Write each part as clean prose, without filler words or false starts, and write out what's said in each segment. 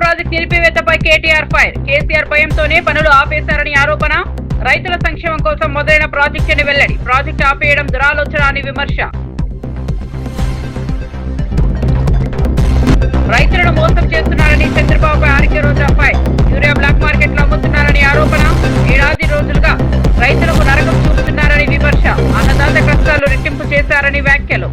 Project నిలిపివేతపై KTR fire. KCR భయంతోనే పనులు ఆపేశారని ఆరోపణ. రైతుల సంక్షేమం కోసం మొదలైన ప్రాజెక్టుని వెల్లడి. ప్రాజెక్టు ఆపేయడం దురాలోచన అని విమర్శ. రైతులను మోసం చేస్తున్నారని చంద్రబాబుపై ఆర్కే రోజా ఫైర్. యూరియా బ్లాక్ మార్కెట్ లో అమ్ముతున్నారని ఆరోపణ. ఏడాది రోజులుగా రైతులకు నరకం చూపుతున్నారని విమర్శ. అన్నదాత కష్టాలు రెట్టింపు చేశారని వ్యాఖ్యలు.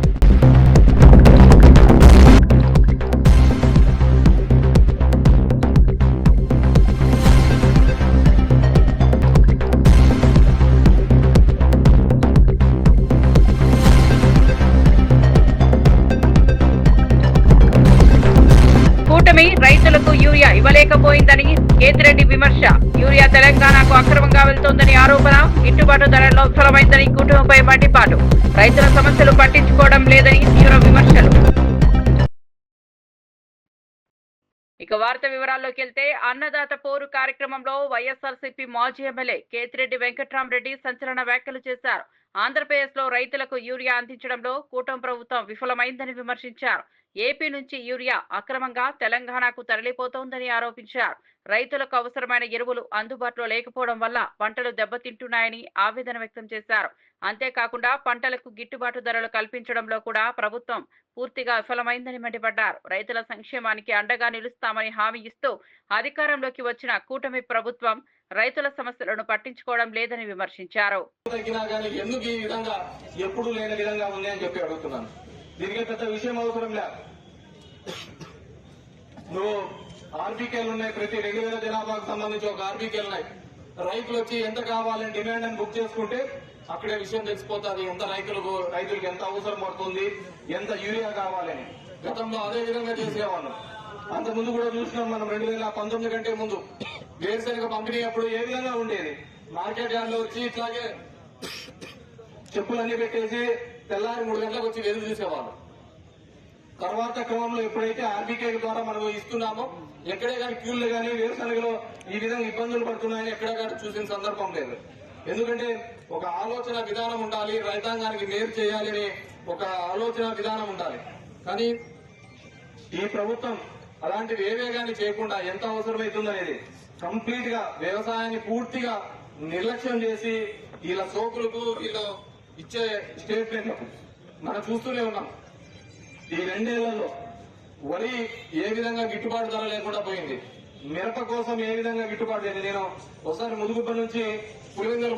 రైతులకు యూరియా ఇవ్వలేకపోయిందని కేతిరెడ్డి విమర్శ. యూరియా తెలంగాణకు అక్రమంగా వెళ్తోందని ఆరోపణ. గిట్టుబాటు ధరల్లో విఫలమైందని కూటమిపై మండిపాటు. రైతుల సమస్యలు పట్టించుకోవడం లేదని తీవ్ర విమర్శలు. ఇక వార్త వివరాల్లోకి వెళ్తే అన్నదాత పోరు కార్యక్రమంలో వైఎస్ఆర్సీపీ మాజీ ఎమ్మెల్యే కేతిరెడ్డి వెంకట్రామరెడ్డి సంచలన వ్యాఖ్యలు చేశారు. ఆంధ్రప్రదేశ్ లో రైతులకు యూరియా అందించడంలో కూటమి ప్రభుత్వం విఫలమైందని విమర్శించారు. ఏపీ నుంచి యూరియా అక్రమంగా తెలంగాణకు తరలిపోతోందని ఆరోపించారు. రైతులకు అవసరమైన ఎరువులు అందుబాటులో లేకపోవడం వల్ల పంటలు దెబ్బతింటున్నాయని ఆవేదన వ్యక్తం చేశారు. అంతేకాకుండా పంటలకు గిట్టుబాటు ధరలు కల్పించడంలో కూడా ప్రభుత్వం పూర్తిగా విఫలమైందని మండిపడ్డారు. రైతుల సంక్షేమానికి అండగా నిలుస్తామని హామీ ఇస్తూ అధికారంలోకి వచ్చిన కూటమి ప్రభుత్వం రైతుల సమస్యలను పట్టించుకోవడం లేదని విమర్శించారు. దీనికి పెద్ద విషయం అవసరం లేదు. నువ్వు ఆర్బీకేలు ఉన్నాయి, ప్రతి 2000 జనాభాకు సంబంధించి ఒక ఆర్బీకేలు ఉన్నాయి. రైతులు వచ్చి ఎంత కావాలని డిమాండ్ అని బుక్ చేసుకుంటే అక్కడే విషయం తెలిసిపోతుంది. ఎంత రైతులకు ఎంత అవసరం పడుతుంది, ఎంత యూరియా కావాలని. గతంలో అదే విధంగా చేసేవాళ్ళం. అంత ముందు కూడా చూసినాం మనం. 2019 కంటే ముందు వేరుశనగ పంపిణీ అప్పుడు ఏ విధంగా ఉండేది. మార్కెట్ యార్డ్ లో వచ్చి ఇట్లాగే చెప్పులన్నీ పెట్టేసి తెల్లారి 3 గంటలకు వచ్చి ఎదురు చూసేవాళ్ళు. తర్వాత క్రమంలో ఎప్పుడైతే ఆర్బీకే ద్వారా మనం ఇస్తున్నామో ఎక్కడే కానీ క్యూలు కానీ వేరుశనగలో ఈ విధంగా ఇబ్బందులు పడుతున్నాయని ఎక్కడే కానీ చూసిన సందర్భం లేదు. ఎందుకంటే ఒక ఆలోచన విధానం ఉండాలి, రైతాంగానికి మేలు చేయాలని ఒక ఆలోచన విధానం ఉండాలి. కానీ ఈ ప్రభుత్వం అలాంటివి ఏవే కానీ చేయకుండా ఎంత అవసరమవుతుందనేది కంప్లీట్ గా వ్యవసాయాన్ని పూర్తిగా నిర్లక్ష్యం చేసి వీళ్ళ సోకులకు వీళ్ళు ఇచ్చే స్టేట్మెంట్ మనం చూస్తూనే ఉన్నాం. ఈ 2 ఏళ్లలో వరి ఏ విధంగా గిట్టుబాటు ధర లేకుండా పోయింది. మిరప కోసం ఏ విధంగా గిట్టుబాటు అయింది. నేను ఒకసారి ముదుగుబ్బ నుంచి పులివెందులు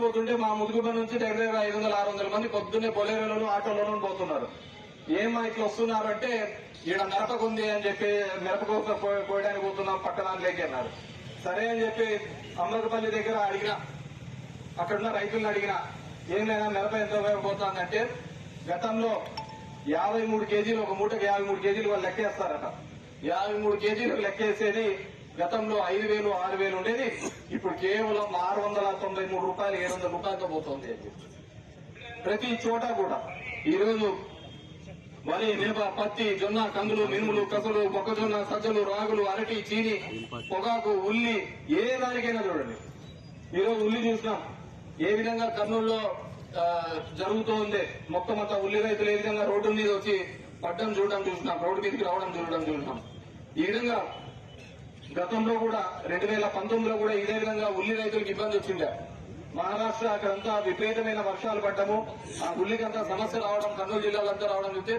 పోతుంటే మా ముదుగుబ్బ నుంచి దగ్గర 500-600 మంది పొద్దున్నే బొలేరోలోనూ ఆటోలోనూ పోతున్నారు. ఏమా ఇట్లా వస్తున్నారంటే ఈడ మిరపకు ఉంది అని చెప్పి మిరప కోసం పోయడానికి పోతున్నాం పట్టణానికి అన్నారు. సరే అని చెప్పి అమృతపల్లి దగ్గర అడిగినా, అక్కడున్న రైతులను అడిగినా ఏం లేదా మిరప ఎంత ఉపయోగపోతుందంటే గతంలో 53 కేజీలు, ఒక మూటకి 53 కేజీలు వాళ్ళు లెక్కేస్తారట. 53 కేజీలు లెక్కేసేది గతంలో 5,000, 6,000 ఉండేది. ఇప్పుడు కేవలం 693 రూపాయలు, 700 రూపాయలతో పోతుంది. ప్రతి చోట కూడా ఈరోజు వరి, మిరప, పత్తి, జొన్న, కందులు, మినుములు, కసలు, మొక్కజొన్న, సజ్జలు, రాగులు, అరటి, చీని, పొగాకు, ఉల్లి, ఏ దానికైనా చూడండి. ఈరోజు ఉల్లి చూసినాం ఏ విధంగా కర్నూలులో జరుగుతూ ఉంది. మొత్తం అంతా ఉల్లి రైతులు ఏ విధంగా రోడ్డు మీద వచ్చి పడ్డం చూడడం చూసినాం, రోడ్డు మీదకి రావడం చూసినాం. ఈ విధంగా గతంలో కూడా 2019లో కూడా ఇదే విధంగా ఉల్లి రైతులకు ఇబ్బంది వచ్చిండే. మహారాష్ట్ర అక్కడంతా విపరీతమైన వర్షాలు పడ్డము, ఆ ఉల్లికంతా సమస్య రావడం, కర్నూలు జిల్లాలంతా రావడం చూస్తే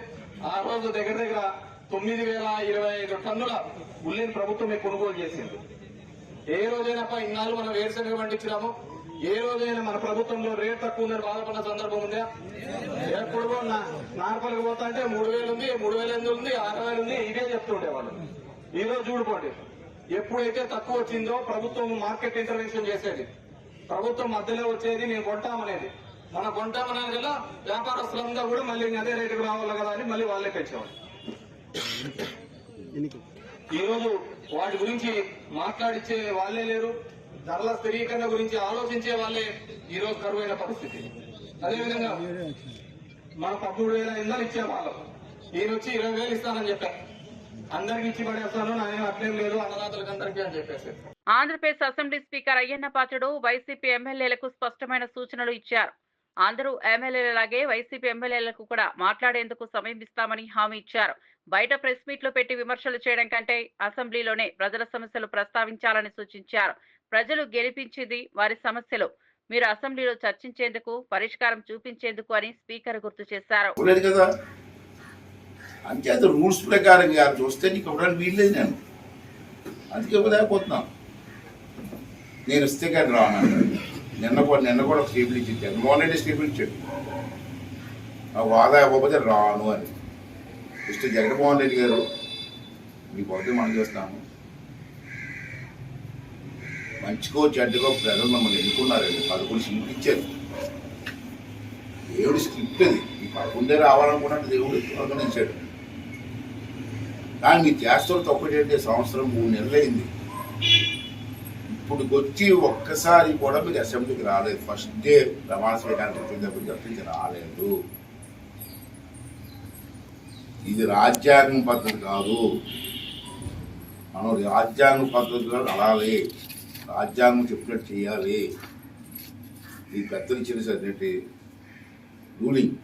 ఆ రోజు దగ్గర 9,025 టన్నుల ఉల్లిని ప్రభుత్వమే కొనుగోలు చేసింది. ఏ రోజైనా ఇన్నాళ్ళు మనం వేరుశనగ పండించినాము, ఏ రోజైనా మన ప్రభుత్వంలో రేట్ తక్కువ ఉందని బాధపడిన సందర్భం ఉందా? ఎప్పుడు నార్పల్కి పోతా అంటే 3,000 ఉంది, 3,800 ఉంది, 6,000 ఉంది, ఇదే చెప్తుండేవాళ్ళు. ఈ రోజు చూడుకోండి, ఎప్పుడైతే తక్కువ వచ్చిందో ప్రభుత్వం మార్కెట్ ఇంటర్వెన్షన్ చేసేది, ప్రభుత్వం మధ్యలో వచ్చేది మేము కొంటామనేది. మనం కొంటామనేది కదా వ్యాపారస్తులంతా కూడా మళ్ళీ అదే రేటుకు రావాలి కదా అని మళ్ళీ వాళ్ళే పెంచేవాళ్ళు. ఈ రోజు వాటి గురించి మాట్లాడిచ్చే వాళ్లే లేరు. ధరల స్థిరీకరణ గురించి ఆలోచించే వాళ్ళే ఈ రోజు కరువైన పరిస్థితి. అదేవిధంగా మనం 13,000 ఇంధనం ఇచ్చేవాళ్ళం, ఈయన వచ్చి 20,000 ఇస్తానని చెప్పారు. అందరికి ఇచ్చి పడేస్తాను, నాయన అట్లేం లేదు అన్నదాతలకు అందరికీ అని చెప్పేసి. Andhra Pradesh assembly speaker Ayyanna Patrudu YCP ఎమ్మెల్యేలకు స్పష్టమైన సూచనలు ఇచ్చారు. అందరూ ఎమ్మెల్యేలలాగే వైసీపీ ఎమ్మెల్యేలకు కూడా మాట్లాడేందుకు సమయం ఇస్తామని హామీ ఇచ్చారు. బయట ప్రెస్ మీట్లు పెట్టి విమర్శలు చేయడం కంటే అసెంబ్లీలోనే ప్రజల సమస్యలు ప్రస్తావించాలని సూచించారు. ప్రజలు గెలిపించింది వారి సమస్యలు, మీరు అసెంబ్లీలో చర్చించేందుకు, పరిష్కారం చూపించేందుకు అని స్పీకర్ గుర్తు చేశారు. అంచేత రూల్స్ ప్రకారంగా చూస్తే నీకు ఇవ్వడానికి వీల్లేదు. నేను అందుకే ఇవ్వలేకపోతున్నాను. నేను ఇస్తే కానీ రాను. నిన్న కూడా ఒక స్టేబుల్ ఇచ్చి జగన్మోహన్ రెడ్డి స్టేబుల్ ఇచ్చాడు, నాకు వాదా ఇవ్వకపోతే రాను అని. ఇస్తే జగన్మోహన్ రెడ్డి గారు మీకు ఒకటి మనం చేస్తాము, మంచికో చెడ్డకో ప్రజలు మమ్మల్ని ఎన్నుకున్నారండి. 11 సీట్లు ఇచ్చారు. దేవుడి స్క్రిప్ట్ అది. ఈ 11 రావాలనుకున్నట్టు దేవుడు ఆర్గనైజాడు. కానీ మీ చేస్తారు తొక్కటంటే సంవత్సరం 3 నెలలు అయింది. ఇప్పుడు వచ్చి ఒక్కసారి కూడా మీరు అసెంబ్లీకి రాలేదు. ఫస్ట్ డే ప్రమాణ స్వీకారానికి తప్పించి రాలేదు. ఇది రాజ్యాంగం పద్ధతి కాదు. మనం రాజ్యాంగ పద్ధతిలో నడాలి, రాజ్యాంగం చెప్పినట్టు చేయాలి. ఈ పెద్దలు ఇచ్చిన రూలింగ్.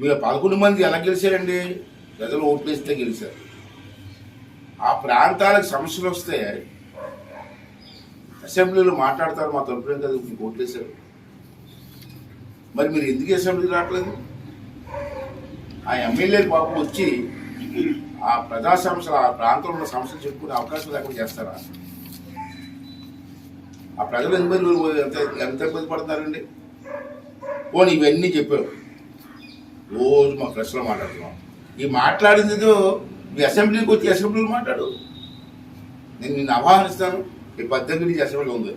మీరు 11 మంది ఎలా గెలిచారండి? ప్రజలు ఓట్లేస్తే గెలిచారు. ఆ ప్రాంతాలకు సమస్యలు వస్తే అసెంబ్లీలో మాట్లాడతారు, మా తరపునే కదా మీకు ఓట్లేశారు. మరి మీరు ఎందుకు అసెంబ్లీకి రావట్లేదు? ఆ ఎమ్మెల్యేలు పాపం వచ్చి ఆ ప్రజా సమస్యలు, ఆ ప్రాంతంలో ఉన్న సమస్యలు చెప్పుకునే అవకాశం లేకుండా చేస్తారా? ఆ ప్రజలు ఎంత ఇబ్బంది పడతారండి? పోనీ ఇవన్నీ చెప్పారు, రోజు మా ప్రెస్లో మాట్లాడుతున్నాం. ఈ మాట్లాడింది మీ అసెంబ్లీకి వచ్చి అసెంబ్లీలో మాట్లాడు. నేను నిన్ను ఆహ్వానిస్తాను. రేపు 18 నుంచి అసెంబ్లీ ఉంది.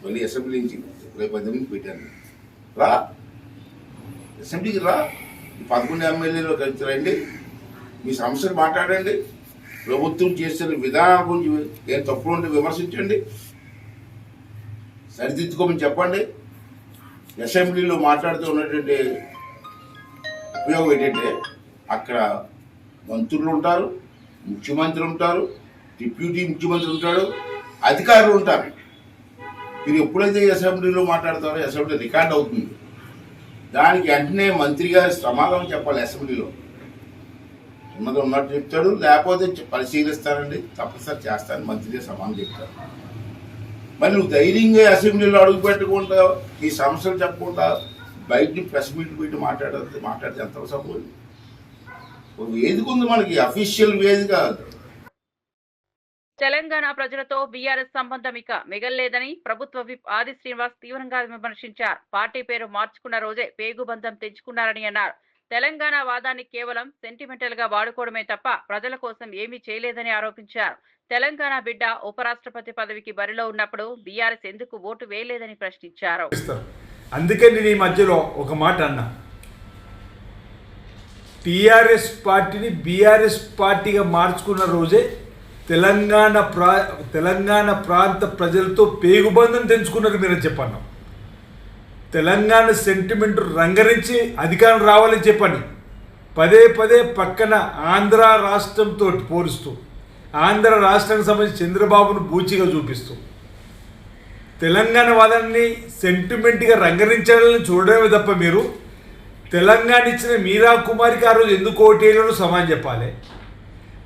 మళ్ళీ అసెంబ్లీ నుంచి రేపు 18 పెట్టాను. రా అసెంబ్లీకి రా. 11 ఎమ్మెల్యేలో కలిసి రండి, మీ సమస్యలు మాట్లాడండి. ప్రభుత్వం చేస్తున్న విధానం గురించి ఏం తప్పులు ఉంటే విమర్శించండి, సరిదిద్దుకోమని చెప్పండి. అసెంబ్లీలో మాట్లాడుతూ ఉన్నటువంటి ఉపయోగం ఏంటంటే అక్కడ మంత్రులు ఉంటారు, ముఖ్యమంత్రి ఉంటారు, డిప్యూటీ ముఖ్యమంత్రి ఉంటాడు, అధికారులు ఉంటారు. మీరు ఎప్పుడైతే అసెంబ్లీలో మాట్లాడతారో అసెంబ్లీ రికార్డ్ అవుతుంది. దానికి వెంటనే మంత్రి గారి సమాధానం చెప్పాలి. అసెంబ్లీలో ఉన్నది ఉన్నట్టు చెప్తాడు, లేకపోతే పరిశీలిస్తానండి, తప్పనిసరి చేస్తాను, మంత్రి గారు సమాధానం చెప్తారు. మరి నువ్వు ధైర్యంగా అసెంబ్లీలో అడుగు పెట్టకుండా ఈ సమస్యలు చెప్పకుండా బయట ప్రెస్ మీట్లు పెట్టి మాట్లాడితే ఎంత సపోజ్? వేదిక ఉంది మనకి, అఫీషియల్ వేదిక. తెలంగాణ ప్రజలతో బీఆర్ఎస్ సంబంధం ఇక మిగల్లేదని ప్రభుత్వ విప్ ఆది శ్రీనివాస్ తీవ్రంగా విమర్శించారు. పార్టీ పేరు మార్చుకున్న రోజే పేగుబంధం తెంచుకున్నారని అన్నారు. తెలంగాణ వాదాన్ని కేవలం సెంటిమెంటల్ గా వాడుకోవడమే తప్ప ప్రజల కోసం ఏమీ చేయలేదని ఆరోపించారు. తెలంగాణ బిడ్డ ఉపరాష్ట్రపతి పదవికి బరిలో ఉన్నప్పుడు బీఆర్ఎస్ ఎందుకు ఓటు వేయలేదని ప్రశ్నించారు. అందుకే నేను ఈ మధ్యలో ఒక మాట అన్నా, టీఆర్ఎస్ పార్టీని బీఆర్ఎస్ పార్టీగా మార్చుకున్న రోజే తెలంగాణ ప్రాంత ప్రజలతో పేగుబంధం తెంచుకున్నారు మీరు చెప్పాను. తెలంగాణ సెంటిమెంట్ రంగరించి అధికారం రావాలని చెప్పండి. పదే పక్కన ఆంధ్ర రాష్ట్రంతో పోలుస్తూ, ఆంధ్ర రాష్ట్రానికి సంబంధించి చంద్రబాబును బూచిగా చూపిస్తూ తెలంగాణ వాదాన్ని సెంటిమెంట్గా రంగరించాలని చూడడమే తప్ప మీరు తెలంగాణ ఇచ్చిన మీరా కుమారికి ఆ రోజు ఎందుకు ఓటేయాలో సమాధానం చెప్పాలి.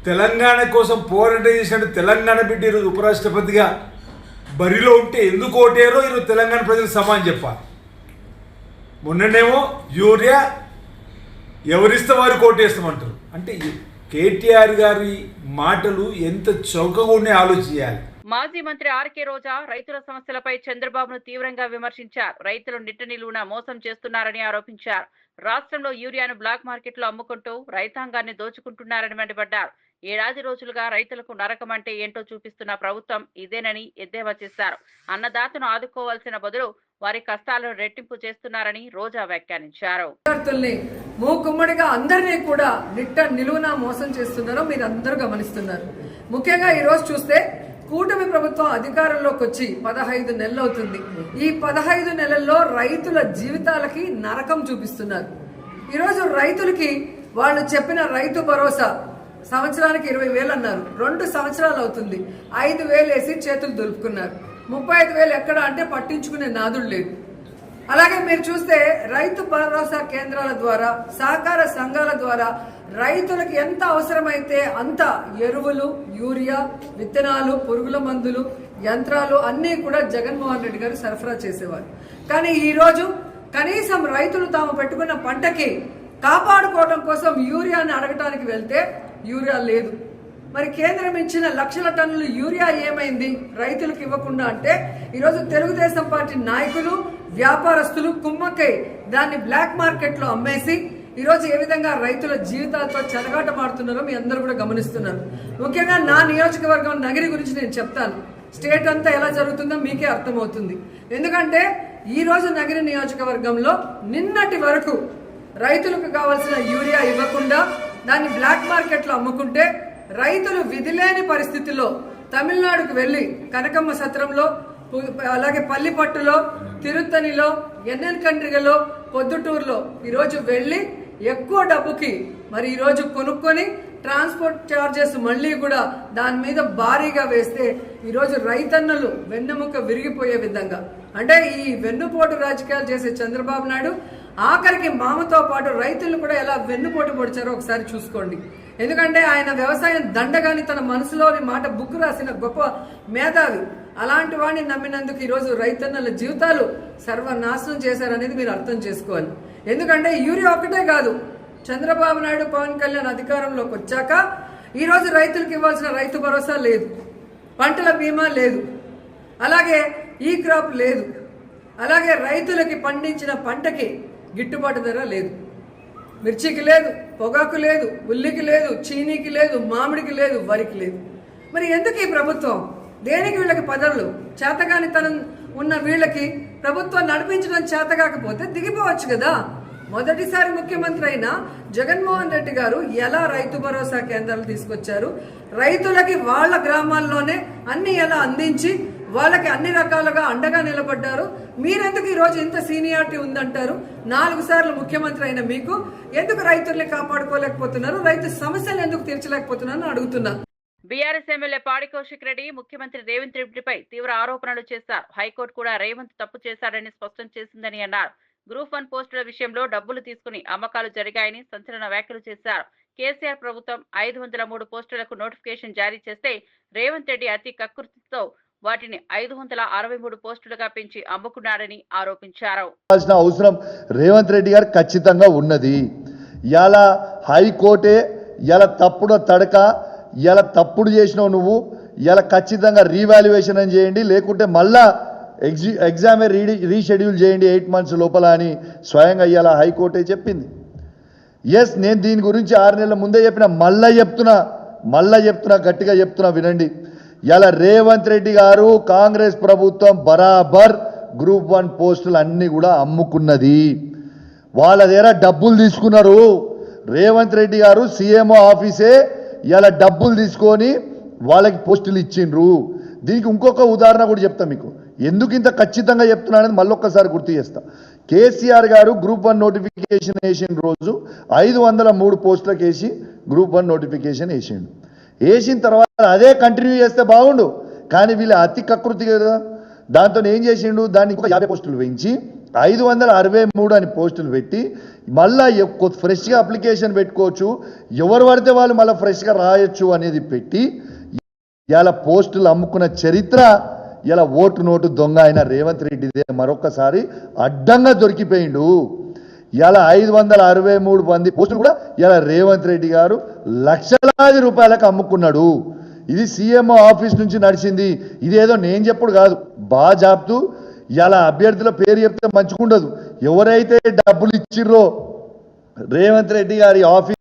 తెలంగాణ కోసం పోరాటం చేసినట్టు తెలంగాణ బిడ్డ ఈరోజు ఉపరాష్ట్రపతిగా బరిలో ఉంటే ఎందుకు ఓటేయారో ఈరోజు తెలంగాణ ప్రజలకు సమాధానం చెప్పాలి. మొన్ననేమో యూరియా ఎవరిస్తే వారికి ఓటేస్తామంటారు. అంటే కేటీఆర్ గారి మాటలు ఎంత చౌకగా ఉన్నాయో ఆలోచించాలి. మాజీ మంత్రి ఆర్కే రోజా రైతుల సమస్యలపై చంద్రబాబును తీవ్రంగా విమర్శించారు. రైతులు నిట్ట నిలువునా మోసం చేస్తున్నారని ఆరోపించారు. రాష్ట్రంలో యూరియాను బ్లాక్ మార్కెట్లో అమ్ముకుంటూ రైతాంగాన్ని దోచుకుంటున్నారని మండిపడ్డారు. 7 రోజులుగా రైతులకు నరకం అంటే ఏంటో చూపిస్తున్న ప్రభుత్వం ఇదేనని ఎద్దేవా చేశారు. అన్నదాతను ఆదుకోవాల్సిన బదులు వారి కష్టాలను రెట్టింపు చేస్తున్నారని రోజా వ్యాఖ్యానించారు. మూకుమ్మడిగా అందరినీ కూడా నిట్ట నిలువునా మోసం చేస్తున్నారో మీరు అందరూ గమనిస్తున్నారు. ముఖ్యంగా ఈ రోజు చూస్తే కూటమి ప్రభుత్వం అధికారంలోకి వచ్చి 15 నెలలు అవుతుంది. ఈ 15 నెలల్లో రైతుల జీవితాలకి నరకం చూపిస్తున్నారు. ఈరోజు రైతులకి వాళ్ళు చెప్పిన రైతు భరోసా సంవత్సరానికి 20,000 అన్నారు. 2 సంవత్సరాలు అవుతుంది. 5,000 వేసి చేతులు దులుపుకున్నారు. 35,000 ఎక్కడ అంటే పట్టించుకునే నాదుడు లేడు. అలాగే మీరు చూస్తే రైతు భరోసా కేంద్రాల ద్వారా, సహకార సంఘాల ద్వారా రైతులకు ఎంత అవసరమైతే అంత ఎరువులు, యూరియా, విత్తనాలు, పురుగుల మందులు, యంత్రాలు అన్నీ కూడా జగన్మోహన్ రెడ్డి గారు సరఫరా చేసేవారు. కానీ ఈ రోజు కనీసం రైతులు తాము పెట్టుకున్న పంటకి కాపాడుకోవడం కోసం యూరియాని అడగటానికి వెళ్తే యూరియా లేదు. మరి కేంద్రం ఇచ్చిన లక్షల టన్నుల యూరియా ఏమైంది రైతులకు ఇవ్వకుండా అంటే ఈరోజు తెలుగుదేశం పార్టీ నాయకులు, వ్యాపారస్తులు కుమ్మక్కై దాన్ని బ్లాక్ మార్కెట్ లో అమ్మేసి ఈరోజు ఏ విధంగా రైతుల జీవితాలతో చెలగాటమాడుతున్నారో మీ అందరూ కూడా గమనిస్తున్నారు. ముఖ్యంగా నా నియోజకవర్గం నగరి గురించి నేను చెప్తాను. స్టేట్ అంతా ఎలా జరుగుతుందో మీకే అర్థమవుతుంది. ఎందుకంటే ఈ రోజు నగరి నియోజకవర్గంలో నిన్నటి వరకు రైతులకు కావాల్సిన యూరియా ఇవ్వకుండా దాన్ని బ్లాక్ మార్కెట్ లో అమ్ముకుంటే రైతులు విధిలేని పరిస్థితుల్లో తమిళనాడుకు వెళ్లి కనకమ్మ సత్రంలో, అలాగే పల్లిపట్టులో, తిరుత్తనిలో, ఎన్ఎన్ కండ్రిగలో, పొద్దుటూరులో ఈరోజు వెళ్లి ఎక్కువ డబ్బుకి మరి ఈరోజు కొనుక్కొని ట్రాన్స్పోర్ట్ ఛార్జెస్ మళ్ళీ కూడా దాని మీద భారీగా వేస్తే ఈరోజు రైతన్నలు వెన్నెముక విరిగిపోయే విధంగా, అంటే ఈ వెన్నుపోటు రాజకీయాలు చేసే చంద్రబాబు నాయుడు ఆఖరికి మామతో పాటు రైతులను కూడా ఎలా వెన్నుపోటు పొడిచారో ఒకసారి చూసుకోండి. ఎందుకంటే ఆయన వ్యవసాయం దండగాని తన మనసులోని మాట బుక్ రాసిన గొప్ప మేధావి. అలాంటి వాడిని నమ్మినందుకు ఈరోజు రైతన్నల జీవితాలు సర్వనాశనం చేశారనేది మీరు అర్థం చేసుకోవాలి. ఎందుకంటే యూరియా ఒక్కటే కాదు, చంద్రబాబు నాయుడు, పవన్ కళ్యాణ్ అధికారంలోకి వచ్చాక ఈరోజు రైతులకు ఇవ్వాల్సిన రైతు భరోసా లేదు, పంటల బీమా లేదు, అలాగే ఈ క్రాప్ లేదు, అలాగే రైతులకి పండించిన పంటకి గిట్టుబాటు ధర లేదు, మిర్చికి లేదు, పొగాకు లేదు, ఉల్లికి లేదు, చీనీకి లేదు, మామిడికి లేదు, వరికి లేదు. మరి ఎందుకు ఈ ప్రభుత్వం? దేనికి వీళ్ళకి పదవులు? చేతగానితనం ఉన్న వీళ్ళకి ప్రభుత్వం నడిపించడం చేత కాకపోతే దిగిపోవచ్చు కదా. మొదటిసారి ముఖ్యమంత్రి అయిన జగన్మోహన్ రెడ్డి గారు ఎలా రైతు భరోసా కేంద్రాలు తీసుకొచ్చారు, రైతులకి వాళ్ళ గ్రామాల్లోనే అన్ని ఎలా అందించి వాళ్ళకి అన్ని రకాలుగా అండగా నిలబడ్డారు. మీరెందుకు ఈరోజు ఇంత సీనియారిటీ ఉందంటారు? 4 సార్లు ముఖ్యమంత్రి అయిన మీకు ఎందుకు రైతుల్ని కాపాడుకోలేకపోతున్నారు, రైతు సమస్యలు ఎందుకు తీర్చలేకపోతున్నారని అడుగుతున్నా. బీఆర్ఎస్ ఎమ్మెల్యే పాడి కౌశిక్ రెడ్డి ముఖ్యమంత్రి రేవంత్ రెడ్డిపై తీవ్ర ఆరోపణలు చేశారు. హైకోర్టు కూడా రేవంత్ తప్పు చేశాడని స్పష్టం చేసిందని అన్నారు. గ్రూప్ 1 పోస్టుల విషయంలో డబ్బులు తీసుకుని అమ్మకాలు జరిగాయని సంచలన వ్యాఖ్యలు చేశారు. కేసీఆర్ ప్రభుత్వం 503 పోస్టులకు నోటిఫికేషన్ జారీ చేస్తే రేవంత్ రెడ్డి అతి కకృతితో వాటిని 563 పోస్టులుగా పెంచి అమ్ముకున్నారని ఆరోపించారు. అవసరం రేవంత్ రెడ్డి గారు ఖచ్చితంగా ఉన్నది. ఇలా హైకోర్టే ఇలా తప్పుడు తడక, ఇలా తప్పుడు చేసినావు నువ్వు, ఇలా ఖచ్చితంగా రీవాల్యుయేషన్ అని చేయండి, లేకుంటే మళ్ళా ఎగ్జామ్ రీషెడ్యూల్ చేయండి 8 months లోపల అని స్వయంగా ఇలా హైకోర్టే చెప్పింది. ఎస్, నేను దీని గురించి 6 నెలల ముందే చెప్పిన, మళ్ళా చెప్తున్నా గట్టిగా చెప్తున్నా వినండి. ఇలా రేవంత్ రెడ్డి గారు కాంగ్రెస్ ప్రభుత్వం బరాబర్ గ్రూప్ 1 పోస్టులు అన్నీ కూడా అమ్ముకున్నది. వాళ్ళ దగ్గర డబ్బులు తీసుకున్నారు. రేవంత్ రెడ్డి గారు సీఎంఓ ఆఫీసే ఇలా డబ్బులు తీసుకొని వాళ్ళకి పోస్టులు ఇచ్చిండ్రు. దీనికి ఇంకొక ఉదాహరణ కూడా చెప్తా మీకు, ఎందుకు ఇంత ఖచ్చితంగా చెప్తున్నా అనేది మళ్ళొక్కసారి గుర్తు చేస్తా. కేసీఆర్ గారు గ్రూప్ 1 నోటిఫికేషన్ వేసిన రోజు 503 పోస్టులకు వేసి గ్రూప్ 1 నోటిఫికేషన్ వేసిన తర్వాత అదే కంటిన్యూ చేస్తే బాగుండు, కానీ వీళ్ళు అతి కకృతి కదా. దాంతో ఏం చేసిండు, దాన్ని ఇంకొక 50 పోస్టులు పెంచి 563 అని పోస్టులు పెట్టి మళ్ళా ఫ్రెష్గా అప్లికేషన్ పెట్టుకోవచ్చు, ఎవరు పడితే వాళ్ళు మళ్ళీ ఫ్రెష్గా రాయొచ్చు అనేది పెట్టి ఇలా పోస్టులు అమ్ముకున్న చరిత్ర ఇలా ఓటు నోటు దొంగ అయిన రేవంత్ రెడ్డిదే మరొకసారి అడ్డంగా దొరికిపోయిండు. ఇలా 563 మంది పోస్టులు కూడా ఇలా రేవంత్ రెడ్డి గారు లక్షలాది రూపాయలకు అమ్ముకున్నాడు. ఇది సీఎంఓ ఆఫీస్ నుంచి నడిచింది. ఇదేదో నేను చెప్పుడు కాదు, బాగా జాబ్తూ ఇలా అభ్యర్థుల పేరు చెప్తే మంచిగుండదు. ఎవరైతే డబ్బులు ఇచ్చిర్రో రేవంత్ రెడ్డి గారి ఆఫీస్.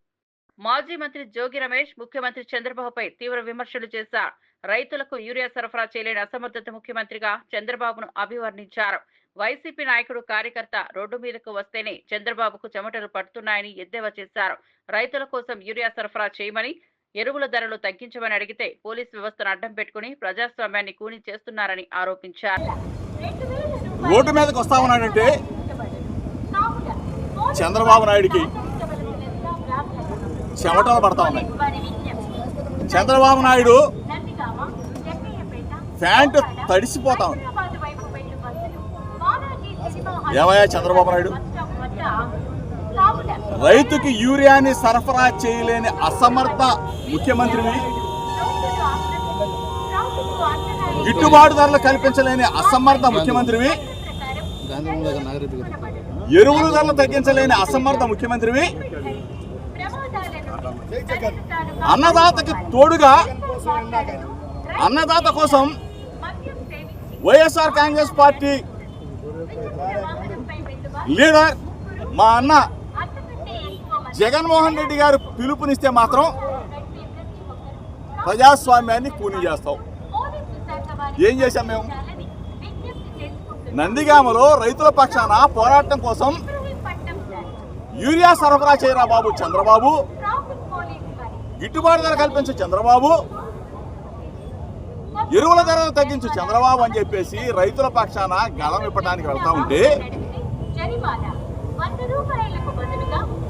మాజీ మంత్రి జోగి రమేష్ ముఖ్యమంత్రి చంద్రబాబుపై తీవ్ర విమర్శలు చేశారు. రైతులకు యూరియా సరఫరా చేయలేని అసమర్థత ముఖ్యమంత్రిగా చంద్రబాబును అభివర్ణించారు. వైసీపీ నాయకుడు కార్యకర్త రోడ్డు మీదకు వస్తేనే చంద్రబాబుకు చెమటలు పడుతున్నాయని ఎద్దేవా చేశారు. రైతుల కోసం యూరియా సరఫరా చేయమని, ఎరువుల ధరలు తగ్గించమని అడిగితే పోలీసు వ్యవస్థను అడ్డం పెట్టుకుని ప్రజాస్వామ్యాన్ని కూని చేస్తున్నారని ఆరోపించారు. రోడ్డు మీదకి వస్తా ఉన్నాడంటే చంద్రబాబు నాయుడికి చెమటలు పడతా ఉన్నాయి. చంద్రబాబు నాయుడు ప్యాంటు తడిసిపోతా ఉంది. ఏమయ్యా చంద్రబాబు నాయుడు, రైతుకి యూరియాని సరఫరా చేయలేని అసమర్థ ముఖ్యమంత్రివి, గిట్టుబాటు ధరలు కల్పించలేని అసమర్థ ముఖ్యమంత్రివి, ఎరువుల ధరలు తగ్గించలేని అసమర్థ ముఖ్యమంత్రివి, అన్నదాతకి తోడుగా అన్నదాత కోసం వైఎస్ఆర్ కాంగ్రెస్ పార్టీ లీడర్ మా అన్న జగన్మోహన్ రెడ్డి గారు పిలుపునిస్తే మాత్రం ప్రజాస్వామ్యాన్ని కూని చేస్తాం. ఏం చేశాం మేము? నందిగామలో రైతుల పక్షాన పోరాటం కోసం యూరియా సరఫరా చేయరా బాబు చంద్రబాబు, గిట్టుబాటు ధర కల్పించు చంద్రబాబు, ఎరువుల ధరలు తగ్గించు చంద్రబాబు అని చెప్పేసి రైతుల పక్షాన గళం ఇప్పడానికి వెళ్తా ఉంటే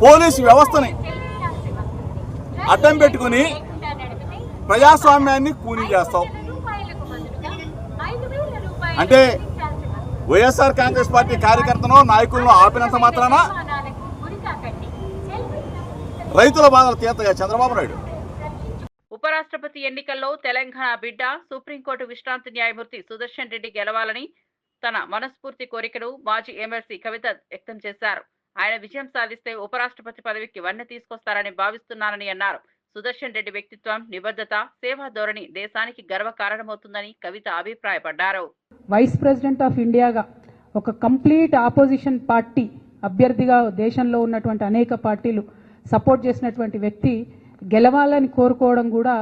పోలీసు వ్యవస్థని అడ్డం పెట్టుకుని ప్రజాస్వామ్యాన్ని కూనీ చేస్తాం. అంటే వైఎస్ఆర్ కాంగ్రెస్ పార్టీ కార్యకర్తను నాయకులను ఆపినంత మాత్రాన రైతుల బాధలు తీర్తగా చంద్రబాబు నాయుడు. ఉపరాష్ట్రపతి ఎన్నికల్లో తెలంగాణ బిడ్డ సుప్రీంకోర్టు విశ్రాంతి న్యాయమూర్తి సుదర్శన్ రెడ్డి గెలవాలని తన మనస్ఫూర్తి కోరికను మాజీ ఎమ్మెల్సీ కవిత వ్యక్తం చేశారు. ఆయన విజయం సాధిస్తే ఉపరాష్ట్రపతి పదవికి వన్నె తీసుకొస్తారని భావిస్తున్నానని అన్నారు. సుదర్శన్ రెడ్డి వ్యక్తిత్వం, నిబద్ధత, సేవా ధోరణి దేశానికి గర్వకారణమవుతుందని కవిత అభిప్రాయపడ్డారు. వైస్ ప్రెసిడెంట్ ఆఫ్ ఇండియాగా ఒక కంప్లీట్ ఆపోజిషన్ పార్టీ అభ్యర్థిగా దేశంలో ఉన్నటువంటి అనేక పార్టీలు సపోర్ట్ చేసినటువంటి వ్యక్తి గెలవాలని కోరుకోవడం కూడా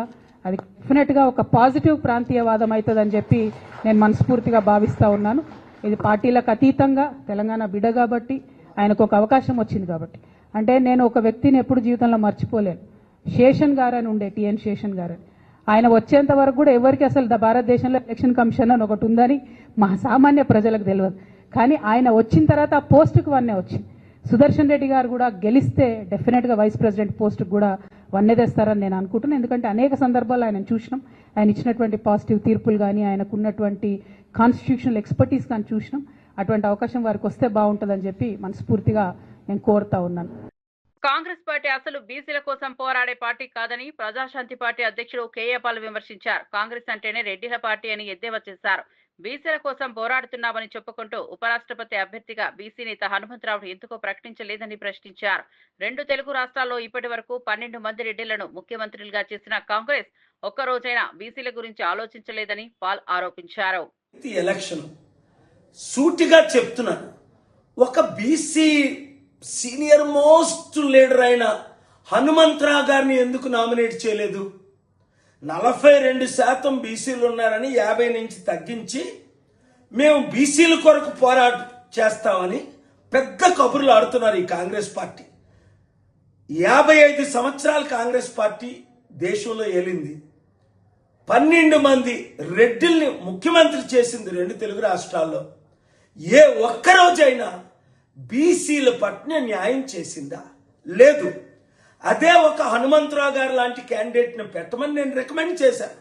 అది డెఫినెట్గా ఒక పాజిటివ్ ప్రాంతీయవాదం అవుతుందని చెప్పి నేను మనస్ఫూర్తిగా భావిస్తూ ఉన్నాను. ఇది పార్టీలకు అతీతంగా తెలంగాణ బిడ్డ కాబట్టి ఆయనకు ఒక అవకాశం వచ్చింది కాబట్టి. అంటే నేను ఒక వ్యక్తిని ఎప్పుడు జీవితంలో మర్చిపోలేను. శేషన్ గారు అని ఉండే, టిఎన్ శేషన్ గారు అని. ఆయన వచ్చేంత వరకు కూడా ఎవరికి అసలు భారతదేశంలో ఎలక్షన్ కమిషన్ అని ఒకటి ఉందని మా సామాన్య ప్రజలకు తెలియదు. కానీ ఆయన వచ్చిన తర్వాత ఆ పోస్టుకు వన్నే వచ్చింది. సుదర్శన్ రెడ్డి గారు కూడా గెలిస్తే డెఫినెట్గా వైస్ ప్రెసిడెంట్ పోస్టుకు కూడా వన్నె తెస్తారని నేను అనుకుంటున్నాను. ఎందుకంటే అనేక సందర్భాల్లో ఆయన చూసినాం, ఆయన ఇచ్చినటువంటి పాజిటివ్ తీర్పులు కానీ, ఆయనకు ఉన్నటువంటి కాన్స్టిట్యూషనల్ ఎక్స్పర్టీస్ కానీ చూసినాం. అటువంటి అవకాశం వారికి వస్తే బాగుంటుందని చెప్పి మనస్ఫూర్తిగా నేను కోరుతా ఉన్నాను. కాంగ్రెస్ పార్టీ అసలు బీసీల కోసం పోరాడే పార్టీ కాదని ప్రజాశాంతి పార్టీ అధ్యక్షుడు కేఏ పాల్ విమర్శించారు. కాంగ్రెస్ అంటేనే రెడ్డిల పార్టీ అని ఎద్దేవా చేశారు. బీసీల కోసం పోరాడుతున్నామని చెప్పుకుంటూ ఉపరాష్ట్రపతి అభ్యర్థిగా బీసీ నేత హనుమంతరావును ఎందుకో ప్రకటించలేదని ప్రశ్నించారు. 2 తెలుగు రాష్ట్రాల్లో ఇప్పటి వరకు 12 మంది రెడ్డిలను ముఖ్యమంత్రులుగా చేసిన కాంగ్రెస్ ఒక్కరోజైనా బీసీల గురించి ఆలోచించలేదని పాల్ ఆరోపించారు. ఎలక్షన్ సూటిగా చెప్తున్నాను, ఒక బీసీ సీనియర్ మోస్ట్ లీడర్ అయిన హనుమంతరావు గారిని ఎందుకు నామినేట్ చేయలేదు? 42% బీసీలు ఉన్నారని 50 నుంచి తగ్గించి మేము బీసీల కొరకు పోరాటం చేస్తామని పెద్ద కబుర్లు ఆడుతున్నారు ఈ కాంగ్రెస్ పార్టీ. 55 సంవత్సరాలు కాంగ్రెస్ పార్టీ దేశంలో ఏలింది. 12 మంది రెడ్డిల్ని ముఖ్యమంత్రి చేసింది 2 తెలుగు రాష్ట్రాల్లో. ఏ ఒక్కరోజైనా బీసీల పట్ల న్యాయం చేసిందా? లేదు. అదే ఒక హనుమంతరావు గారు లాంటి క్యాండిడేట్ని పెట్టమని నేను రికమెండ్ చేశాను,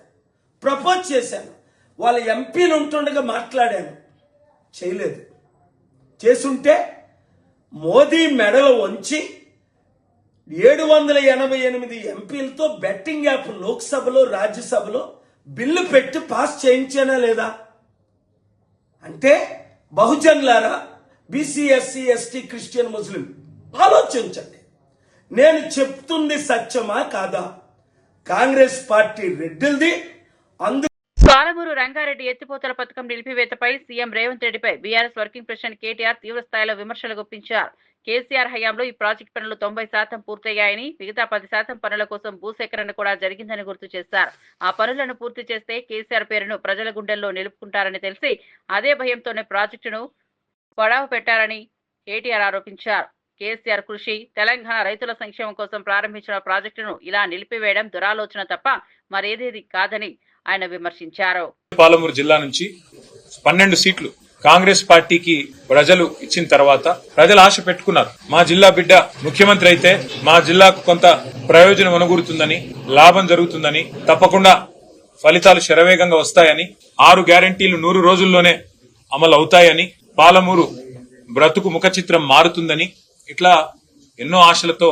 ప్రపోజ్ చేశాను, వాళ్ళ ఎంపీలు ఉంటుండగా మాట్లాడాను, చేయలేదు. చేసుంటే మోదీ మెడలు వంచి 788 ఎంపీలతో బెట్టింగ్ యాప్ లోక్సభలో రాజ్యసభలో బిల్లు పెట్టి పాస్ చేయించానా లేదా? అంటే బహుజన్లారా, బీసీ, ఎస్సీ, ఎస్టీ, క్రిస్టియన్, ముస్లిం ఆలోచించండి. నేను చెప్తుంది సత్యమా కాదా? కాంగ్రెస్ పార్టీ రెడ్డిల్ది. పాలమూరు రంగారెడ్డి ఎత్తిపోతల పథకం నిలిపివేతపై సీఎం రేవంత్ రెడ్డిపై బీఆర్ఎస్ వర్కింగ్ ప్రెసిడెంట్ కేటీఆర్ తీవ్ర స్థాయిలో విమర్శలు గుప్పించారు. కేసీఆర్ హయాంలో ఈ ప్రాజెక్టు పనులు 90% పూర్తయ్యాయని, మిగతా 10% పనుల కోసం భూసేకరణ కూడా జరిగిందని గుర్తు చేశారు. ఆ పనులను పూర్తి చేస్తే కేసీఆర్ పేరును ప్రజల గుండెల్లో నిలుపుకుంటారని తెలిసి అదే భయంతోనే ప్రాజెక్టును పడావు పెట్టారని కేటీఆర్ ఆరోపించారు. కేసీఆర్ కృషి, తెలంగాణ రైతుల సంక్షేమం కోసం ప్రారంభించిన ప్రాజెక్టును ఇలా నిలిపివేయడం దురాలోచన తప్ప మరేదేది కాదని ఆయన విమర్శించారు. పాలమూరు జిల్లా నుంచి 12 సీట్లు కాంగ్రెస్ పార్టీకి ప్రజలు ఇచ్చిన తర్వాత ప్రజలు ఆశ పెట్టుకున్నారు. మా జిల్లా బిడ్డ ముఖ్యమంత్రి అయితే మా జిల్లాకు కొంత ప్రయోజనం అనుగురుతుందని, లాభం జరుగుతుందని, తప్పకుండా ఫలితాలు శరవేగంగా వస్తాయని, 6 గ్యారంటీలు 100 రోజుల్లోనే అమలు అవుతాయని, పాలమూరు బ్రతుకు ముఖ చిత్రం మారుతుందని ఇట్లా ఎన్నో ఆశలతో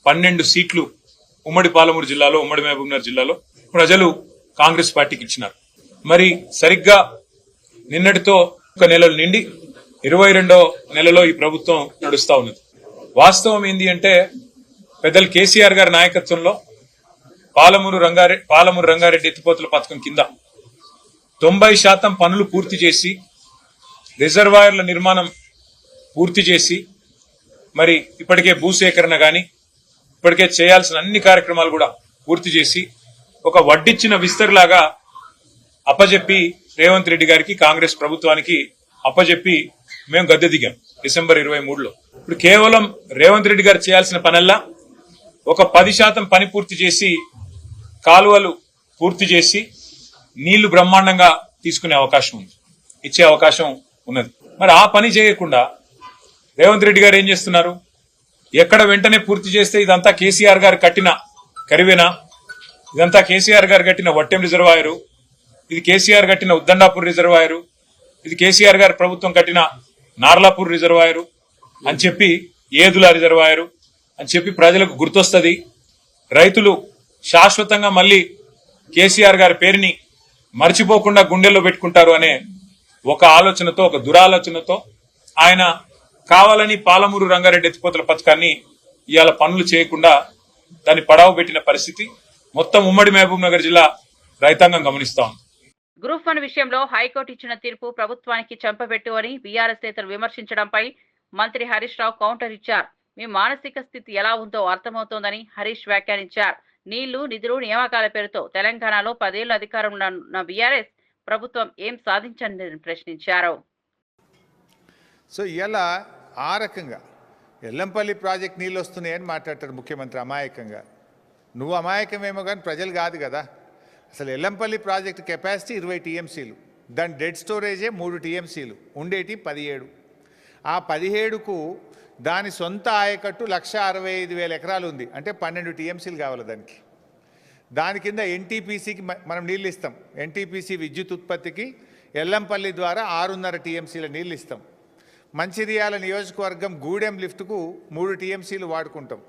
12 సీట్లు ఉమ్మడి పాలమూరు జిల్లాలో, ఉమ్మడి మహబూబ్నగర్ జిల్లాలో ప్రజలు కాంగ్రెస్ పార్టీకి ఇచ్చినారు. మరి సరిగ్గా నిన్నటితో ఒక నెలలు నిండి 22వ నెలలో ఈ ప్రభుత్వం నడుస్తా ఉన్నది. వాస్తవం ఏంది అంటే పెద్దలు కేసీఆర్ గారి నాయకత్వంలో పాలమూరు రంగారెడ్డి ఎత్తిపోతల పథకం కింద 90% పనులు పూర్తి చేసి, రిజర్వాయర్ల నిర్మాణం పూర్తి చేసి, మరి ఇప్పటికే భూసేకరణ గాని ఇప్పటికే చేయాల్సిన అన్ని కార్యక్రమాలు కూడా పూర్తి చేసి ఒక వడ్డిచ్చిన విస్తరిలాగా అప్పజెప్పి రేవంత్ రెడ్డి గారికి, కాంగ్రెస్ ప్రభుత్వానికి అప్పజెప్పి మేము గద్దె దిగాం డిసెంబర్ 23లో. ఇప్పుడు కేవలం రేవంత్ రెడ్డి గారు చేయాల్సిన పనల్లా ఒక 10% పని పూర్తి చేసి, కాలువలు పూర్తి చేసి నీళ్లు బ్రహ్మాండంగా తీసుకునే అవకాశం ఉంది, ఇచ్చే అవకాశం ఉన్నది. మరి ఆ పని చేయకుండా రేవంత్ రెడ్డి గారు ఏం చేస్తున్నారు? ఎక్కడ వెంటనే పూర్తి చేస్తే ఇదంతా కేసీఆర్ గారు కట్టిన కరివేనా, ఇదంతా కేసీఆర్ గారు కట్టిన వట్టెం రిజర్వాయరు, ఇది కేసీఆర్ కట్టిన ఉద్దండాపూర్ రిజర్వాయరు, ఇది కేసీఆర్ గారి ప్రభుత్వం కట్టిన నార్లాపూర్ రిజర్వాయరు అని చెప్పి, ఏదుల రిజర్వాయరు అని చెప్పి ప్రజలకు గుర్తొస్తుంది. రైతులు శాశ్వతంగా మళ్ళీ కేసీఆర్ గారి పేరుని మర్చిపోకుండా గుండెల్లో పెట్టుకుంటారు అనే ఒక ఆలోచనతో, ఒక దురాలోచనతో ఆయన కావాలని పాలమూరు రంగారెడ్డి ఎత్తిపోతల పథకాన్ని ఇవాళ పనులు చేయకుండా దాన్ని పడావు పెట్టిన పరిస్థితి మొత్తం ఉమ్మడి మహబూబ్ నగర్ జిల్లా రైతాంగం గమనిస్తా ఉంది. గ్రూప్ 1 విషయంలో హైకోర్టు ఇచ్చిన తీర్పు ప్రభుత్వానికి చెంపబెట్టు అని బీఆర్ఎస్ నేతలు విమర్శించడంపై మంత్రి హరీష్ రావు కౌంటర్ ఇచ్చారు. మీ మానసిక స్థితి ఎలా ఉందో అర్థమవుతోందని హరీష్ వ్యాఖ్యానించారు. నీళ్లు, నిధులు, నియామకాల పేరుతో తెలంగాణలో 10 ఏళ్లు అధికారంలో ఉన్న బీఆర్ఎస్ ప్రభుత్వం ఏం సాధించని ప్రశ్నించారు. సో ఇలా ఆ రకంగా ఎల్లంపల్లి ప్రాజెక్ట్ నీళ్ళు వస్తున్నాయని మాట్లాడతాడు ముఖ్యమంత్రి అమాయకంగా. నువ్వు అమాయకమేమో కానీ ప్రజలు కాదు కదా. అసలు ఎల్లంపల్లి ప్రాజెక్ట్ కెపాసిటీ 20 టీఎంసీలు, దాని డెడ్ స్టోరేజే 3 టీఎంసీలు, ఉండేటి 17. ఆ 17కు దాని సొంత ఆయకట్టు 1,65,000 ఎకరాలు ఉంది, అంటే 12 టీఎంసీలు కావాలి దానికి. దాని కింద ఎన్టీపీసీకి మనం నీళ్ళు ఇస్తాం. ఎన్టీపీసీ విద్యుత్ ఉత్పత్తికి ఎల్లంపల్లి ద్వారా 6.5 టీఎంసీల నీళ్ళు ఇస్తాం. మంచిర్యాల నియోజకవర్గం గూడెం లిఫ్ట్కు 3 టీఎంసీలు వాడుకుంటాం.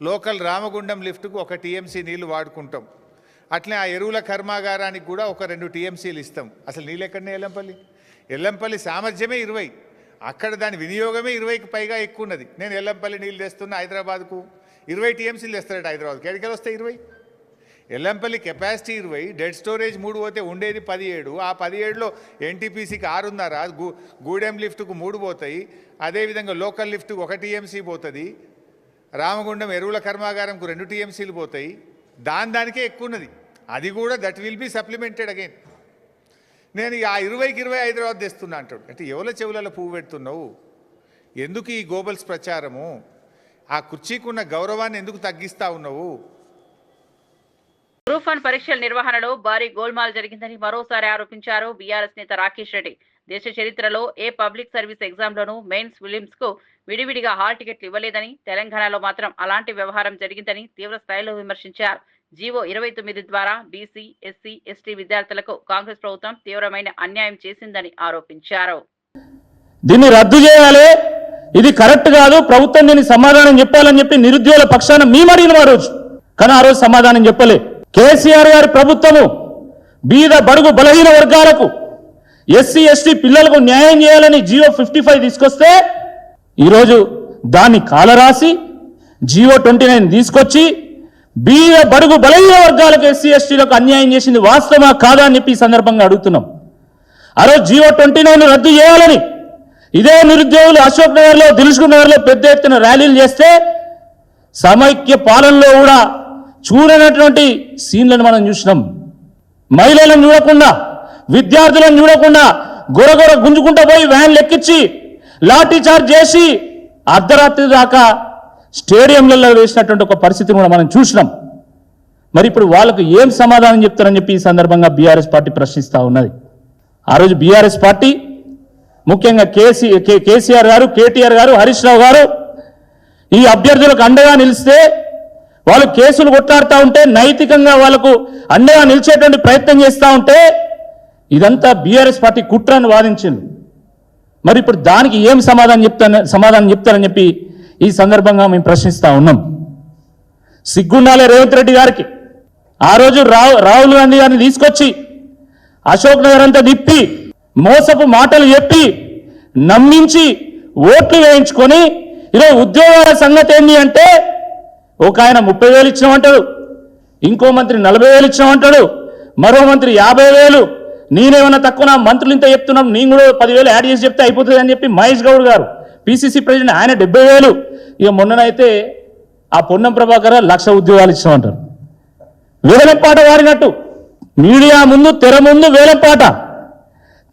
లోకల్ రామగుండం లిఫ్ట్కు 1 టీఎంసీ నీళ్లు వాడుకుంటాం. అట్లే ఆ ఎరువుల కర్మాగారానికి కూడా 2 టీఎంసీలు ఇస్తాం. అసలు నీళ్ళు ఎక్కడనే ఎల్లంపల్లి సామర్థ్యమే 20, అక్కడ దాని వినియోగమే 20కి పైగా ఎక్కువ ఉన్నది. నేను ఎల్లంపల్లి నీళ్ళు తెస్తున్నా హైదరాబాద్కు, 20 టీఎంసీలు తెస్తారట హైదరాబాద్కి. ఎక్కడికి వస్తాయి 20? ఎల్లంపల్లి కెపాసిటీ 20, డెడ్ స్టోరేజ్ 3 పోతే ఉండేది 17. ఆ 17లో ఎన్టీపీసీకి 6.5, గూడెం లిఫ్ట్కు 3 పోతాయి. అదేవిధంగా లోకల్ లిఫ్ట్కు 1 టీఎంసీ పోతుంది. రామగుండం ఎరువుల కర్మాగారంకు 2 టీఎంసీలు పోతాయి. దానికే ఎక్కువ ఉన్నది. అది కూడా that will be supplemented again. నేను ఆ 20కి 20 హైదరాబాద్ తెస్తున్నా అంటాడు. అంటే ఎవరి చెవులలో పువ్వు పెడుతున్నావు? ఎందుకు ఈ గోబల్స్ ప్రచారము? ఆ కుర్చీకున్న గౌరవాన్ని ఎందుకు తగ్గిస్తా ఉన్నావు? గ్రూప్ 1 పరీక్షల నిర్వహణలో భారీ గోల్మాల్ జరిగిందని మరోసారి ఆరోపించారు బీఆర్ఎస్ నేత రాకేష్ రెడ్డి. దేశ చరిత్రలో ఏ పబ్లిక్ సర్వీస్ ఎగ్జామ్లోనూ మెయిన్స్, ఫిలిమ్స్ కు విడివిడిగా హాల్ టికెట్లు ఇవ్వలేదని, తెలంగాణలో మాత్రం అలాంటి వ్యవహారం జరిగిందని తీవ్ర స్థాయిలో విమర్శించారు. జీవో 29 ద్వారా బీసీ, ఎస్సీ, ఎస్టీ విద్యార్థులకు కాంగ్రెస్ ప్రభుత్వం తీవ్రమైన అన్యాయం చేసిందని ఆరోపించారు. దీన్ని రద్దు చేయాలి, ఇది కరెక్ట్ కాదు, ప్రభుత్వం దీన్ని సమాధానం చెప్పాలని చెప్పి నిరుద్యోగుల పక్షాన మేము అడిగిన ఆ రోజు. కానీ ఆ రోజు సమాధానం చెప్పలే. కేసీఆర్ గారి ప్రభుత్వము బీద బడుగు బలహీన వర్గాలకు, ఎస్సీ ఎస్టీ పిల్లలకు న్యాయం చేయాలని జీవో 55 తీసుకొస్తే ఈరోజు దాన్ని కాలరాసి జీవో 29 తీసుకొచ్చి బీద బడుగు బలహీన వర్గాలకు, ఎస్సీ ఎస్టీలకు అన్యాయం చేసింది వాస్తవమా కాదా అని చెప్పి ఈ సందర్భంగా అడుగుతున్నాం. ఆ రోజు జీవో 29 రద్దు చేయాలని ఇదే నిరుద్యోగులు అశోక్ నగర్లో, దిల్సుఖ్ నగర్లో పెద్ద ఎత్తున ర్యాలీలు చేస్తే సమైక్య పాలనలో కూడా చూడనటువంటి సీన్లను మనం చూసినాం. మహిళలను చూడకుండా, విద్యార్థులను చూడకుండా గొరగొర గుంజుకుంటూ పోయి వ్యాన్లు ఎక్కించి లాఠీ చార్జ్ చేసి అర్ధరాత్రి దాకా స్టేడియంలలో వేసినటువంటి ఒక పరిస్థితిని కూడా మనం చూసినాం. మరి ఇప్పుడు వాళ్ళకు ఏం సమాధానం చెప్తారని చెప్పి ఈ సందర్భంగా బీఆర్ఎస్ పార్టీ ప్రశ్నిస్తూ ఉన్నది. ఆ రోజు బీఆర్ఎస్ పార్టీ ముఖ్యంగా కేసీఆర్ గారు, కేటీఆర్ గారు, హరీష్ రావు గారు ఈ అభ్యర్థులకు అండగా నిలిస్తే, వాళ్ళు కేసులు కొట్లాడుతూ ఉంటే, నైతికంగా వాళ్లకు అండగా నిలిచేటువంటి ప్రయత్నం చేస్తూ ఉంటే ఇదంతా బీఆర్ఎస్ పార్టీ కుట్రను వాదించింది. మరి ఇప్పుడు దానికి ఏం సమాధానం చెప్తారని చెప్పి ఈ సందర్భంగా మేము ప్రశ్నిస్తా ఉన్నాం. సిగ్గుండాలే రేవంత్ రెడ్డి గారికి. ఆ రోజు రాహుల్ గాంధీ గారిని తీసుకొచ్చి అశోక్ నగర్ అంతా తిప్పి మోసపు మాటలు చెప్పి నమ్మించి ఓట్లు వేయించుకొని ఈరోజు ఉద్యోగాల సంగతి ఏంటి అంటే ఒక ఆయన 30,000 ఇచ్చినామంటాడు, ఇంకో మంత్రి 40,000 ఇచ్చినామంటాడు, మరో మంత్రి 50,000. నేనేమన్నా తక్కువ, నా మంత్రులు ఇంత చెప్తున్నాం, నేను కూడా 10,000 యాడ్ చేసి చెప్తే అయిపోతుంది అని చెప్పి మహేష్ గౌడ్ గారు పిసిసి ప్రెసిడెంట్ ఆయన 70,000. ఇక మొన్ననైతే ఆ పొన్నం ప్రభాకర్ 1,00,000 ఉద్యోగాలు ఇచ్చినామంటారు. వేలంపాట వారినట్టు మీడియా ముందు తెర ముందు వేలంపాట,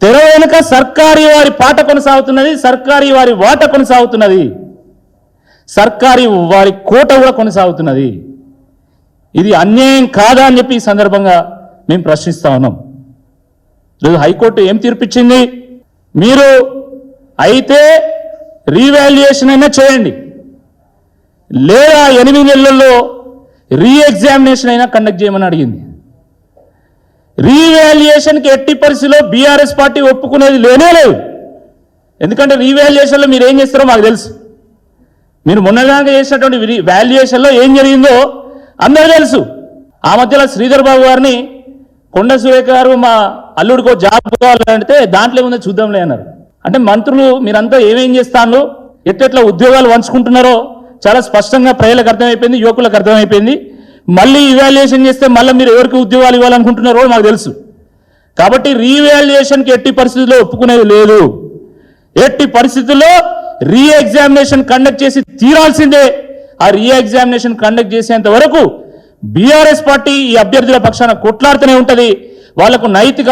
తెర వెనుక సర్కారీ వారి పాట కొనసాగుతున్నది, సర్కారీ వారి వాట కొనసాగుతున్నది, సర్కారీ వారి కోట కూడా కొనసాగుతున్నది. ఇది అన్యాయం కాదా అని చెప్పి ఈ సందర్భంగా మేము ప్రశ్నిస్తా ఉన్నాం. ఈరోజు హైకోర్టు ఏం తీర్పిచ్చింది? మీరు అయితే రీవాల్యుయేషన్ అయినా చేయండి, లేదా 8 నెలల్లో రీఎగ్జామినేషన్ అయినా కండక్ట్ చేయమని అడిగింది. రీవాల్యుయేషన్కి ఎట్టి పరిస్థితిలో బీఆర్ఎస్ పార్టీ ఒప్పుకునేది లేనే లేదు. ఎందుకంటే రీవాల్యుయేషన్లో మీరు ఏం చేస్తారో మాకు తెలుసు. మీరు మొన్నదాకా చేసినటువంటి వాల్యుయేషన్లో ఏం జరిగిందో అందరూ తెలుసు. ఆ మధ్యలో శ్రీధర్ బాబు గారిని కొండ సురేఖ గారు మా అల్లుడికో జాబ్ కావాలంటే దాంట్లో ఏముందో చూద్దాంలే అన్నారు. అంటే మంత్రులు మీరంతా ఏమేం చేస్తాను, ఎట్లా ఉద్యోగాలు పంచుకుంటున్నారో చాలా స్పష్టంగా ప్రజలకు అర్థమైపోయింది, యువకులకు అర్థమైపోయింది. మళ్ళీ ఇవాల్యుయేషన్ చేస్తే మళ్ళీ మీరు ఎవరికి ఉద్యోగాలు ఇవ్వాలనుకుంటున్నారో మాకు తెలుసు. కాబట్టి రీవాల్యుయేషన్కి ఎట్టి పరిస్థితుల్లో ఒప్పుకునేది లేదు. ఎట్టి పరిస్థితుల్లో రీఎగ్జామినేషన్ కండక్ట్ చేసి తీరాల్సిందే. ఆ రీఎగ్జామినేషన్ కండక్ట్ చేసేంత వరకు బీఆర్ఎస్ పార్టీ ఈ అభ్యర్థుల పక్షాన కొట్లాడుతూనే ఉంటుంది. వాళ్లకు నైతిక